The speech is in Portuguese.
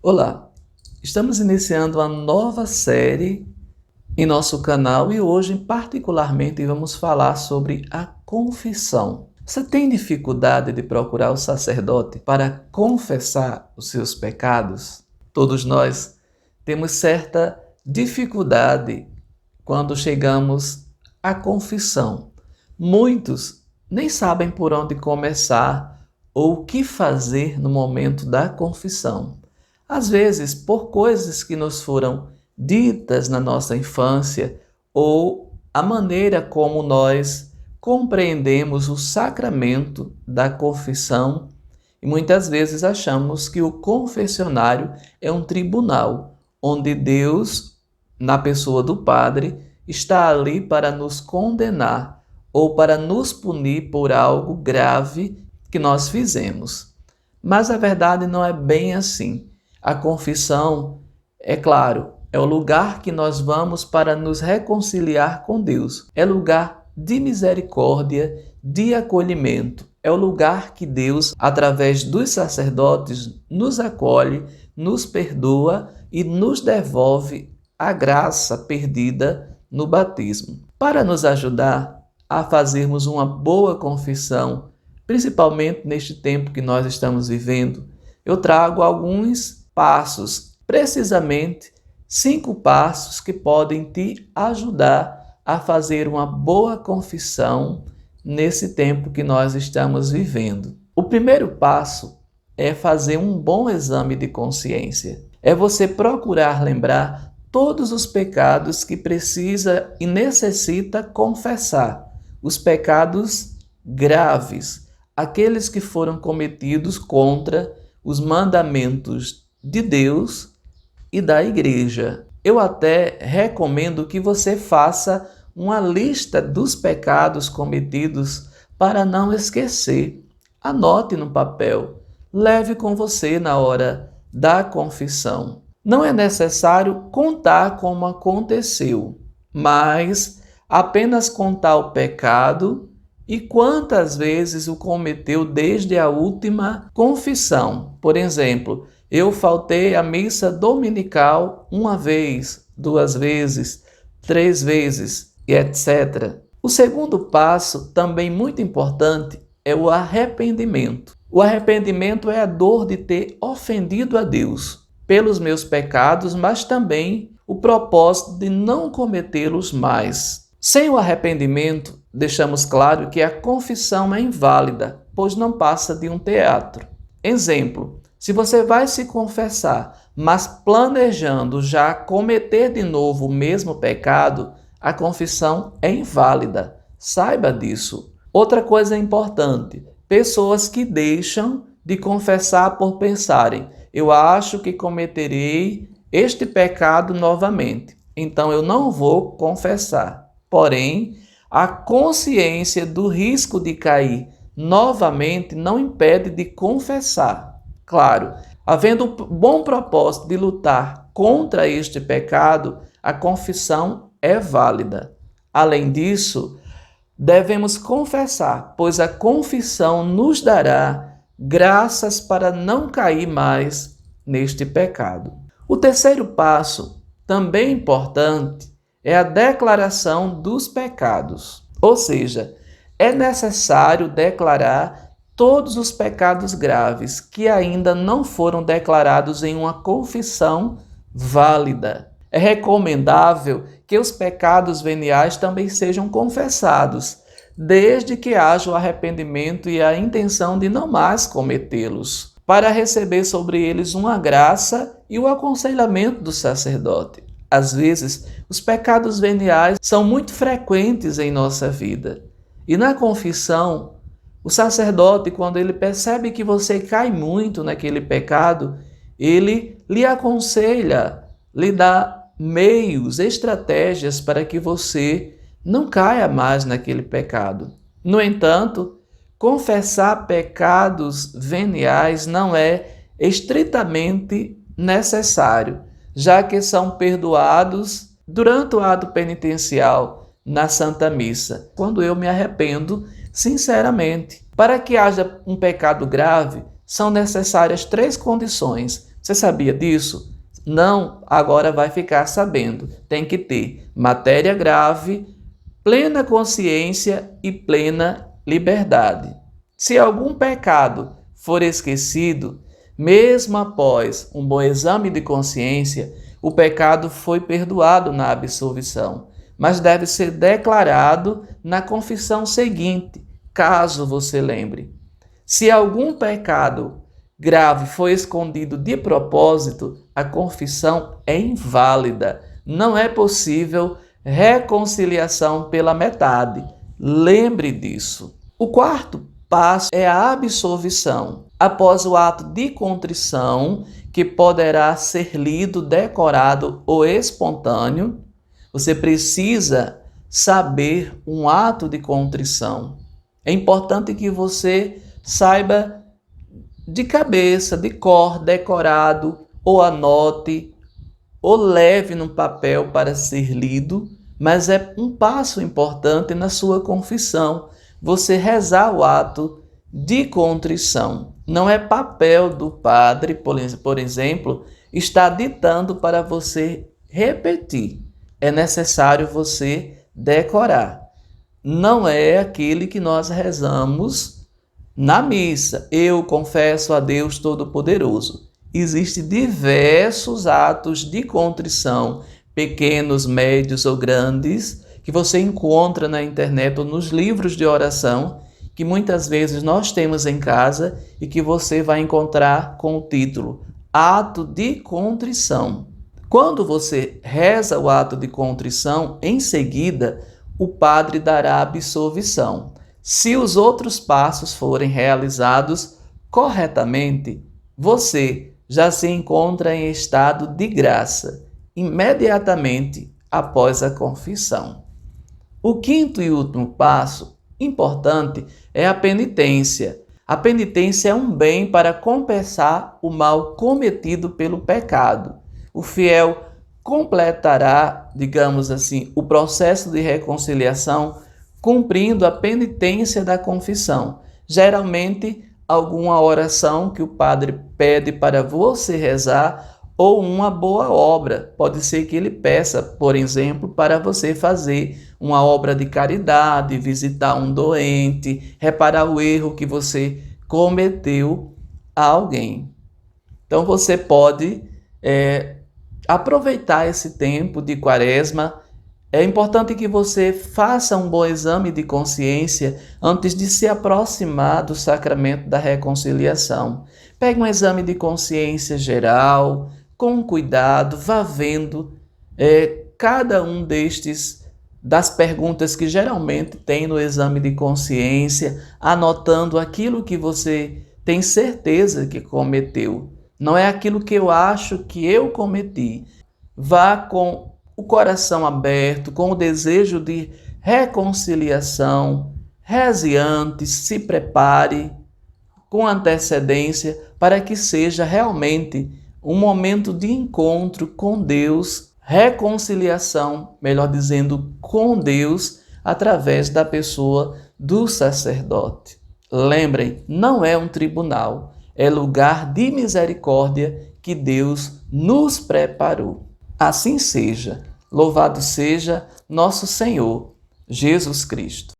Olá, estamos iniciando uma nova série em nosso canal e hoje, particularmente, vamos falar sobre a confissão. Você tem dificuldade de procurar o sacerdote para confessar os seus pecados? Todos nós temos certa dificuldade quando chegamos à confissão. Muitos nem sabem por onde começar ou o que fazer no momento da confissão. Às vezes, por coisas que nos foram ditas na nossa infância ou a maneira como nós compreendemos o sacramento da confissão, e muitas vezes achamos que o confessionário é um tribunal, onde Deus, na pessoa do Padre, está ali para nos condenar ou para nos punir por algo grave que nós fizemos. Mas a verdade não é bem assim. A confissão, é claro, é o lugar que nós vamos para nos reconciliar com Deus. É lugar de misericórdia, de acolhimento. É o lugar que Deus, através dos sacerdotes, nos acolhe, nos perdoa e nos devolve a graça perdida no batismo. Para nos ajudar a fazermos uma boa confissão, principalmente neste tempo que nós estamos vivendo, eu trago alguns passos, precisamente 5 passos que podem te ajudar a fazer uma boa confissão nesse tempo que nós estamos vivendo. O primeiro passo é fazer um bom exame de consciência. É você procurar lembrar todos os pecados que precisa e necessita confessar. Os pecados graves, aqueles que foram cometidos contra os mandamentos de Deus e da Igreja. Eu até recomendo que você faça uma lista dos pecados cometidos para não esquecer. Anote no papel, leve com você na hora da confissão. Não é necessário contar como aconteceu, mas apenas contar o pecado e quantas vezes o cometeu desde a última confissão. Por exemplo, eu faltei à missa dominical 1 vez, 2 vezes, 3 vezes, e etc. O segundo passo, também muito importante, é o arrependimento. O arrependimento é a dor de ter ofendido a Deus pelos meus pecados, mas também o propósito de não cometê-los mais. Sem o arrependimento, deixamos claro que a confissão é inválida, pois não passa de um teatro. Exemplo: se você vai se confessar, mas planejando já cometer de novo o mesmo pecado, a confissão é inválida. Saiba disso. Outra coisa importante: pessoas que deixam de confessar por pensarem, eu acho que cometerei este pecado novamente, então eu não vou confessar. Porém, a consciência do risco de cair novamente não impede de confessar. Claro, havendo um bom propósito de lutar contra este pecado, a confissão é válida. Além disso, devemos confessar, pois a confissão nos dará graças para não cair mais neste pecado. O terceiro passo, também importante, é a declaração dos pecados. Ou seja, é necessário declarar todos os pecados graves que ainda não foram declarados em uma confissão válida. É recomendável que os pecados veniais também sejam confessados, desde que haja o arrependimento e a intenção de não mais cometê-los, para receber sobre eles uma graça e o aconselhamento do sacerdote. Às vezes, os pecados veniais são muito frequentes em nossa vida. E na confissão, o sacerdote, quando ele percebe que você cai muito naquele pecado, ele lhe aconselha, lhe dá meios, estratégias para que você não caia mais naquele pecado. No entanto, confessar pecados veniais não é estritamente necessário, já que são perdoados durante o ato penitencial na Santa Missa, quando eu me arrependo sinceramente. Para que haja um pecado grave, são necessárias 3 condições. Você sabia disso? Não, agora vai ficar sabendo. Tem que ter matéria grave, plena consciência e plena liberdade. Se algum pecado for esquecido, mesmo após um bom exame de consciência, o pecado foi perdoado na absolvição, mas deve ser declarado na confissão seguinte, caso você lembre. Se algum pecado grave foi escondido de propósito, a confissão é inválida. Não é possível reconciliação pela metade. Lembre disso. O quarto passo é a absolvição. Após o ato de contrição, que poderá ser lido, decorado ou espontâneo, você precisa saber um ato de contrição. É importante que você saiba de cabeça, de cor, decorado, ou anote, ou leve num papel para ser lido, mas é um passo importante na sua confissão, você rezar o ato de contrição. Não é papel do padre, por exemplo, está ditando para você repetir. É necessário você decorar. Não é aquele que nós rezamos na missa. Eu confesso a Deus Todo-Poderoso. Existem diversos atos de contrição, pequenos, médios ou grandes, que você encontra na internet ou nos livros de oração, que muitas vezes nós temos em casa e que você vai encontrar com o título Ato de Contrição. Quando você reza o ato de contrição, em seguida o padre dará a absolvição. Se os outros passos forem realizados corretamente, você já se encontra em estado de graça, imediatamente após a confissão. O quinto e último passo, importante, é a penitência. A penitência é um bem para compensar o mal cometido pelo pecado. O fiel completará, digamos assim, o processo de reconciliação cumprindo a penitência da confissão. Geralmente, alguma oração que o padre pede para você rezar ou uma boa obra. Pode ser que ele peça, por exemplo, para você fazer uma obra de caridade, visitar um doente, reparar o erro que você cometeu a alguém. Então você pode aproveitar esse tempo de quaresma. É importante que você faça um bom exame de consciência antes de se aproximar do sacramento da reconciliação. Pegue um exame de consciência geral, com cuidado, vá vendo cada um das perguntas que geralmente tem no exame de consciência, anotando aquilo que você tem certeza que cometeu. Não é aquilo que eu acho que eu cometi. Vá com o coração aberto, com o desejo de reconciliação, reze antes, se prepare com antecedência para que seja realmente um momento de encontro com Deus, reconciliação, melhor dizendo, com Deus, através da pessoa do sacerdote. Lembrem, não é um tribunal, é lugar de misericórdia que Deus nos preparou. Assim seja. Louvado seja nosso Senhor Jesus Cristo.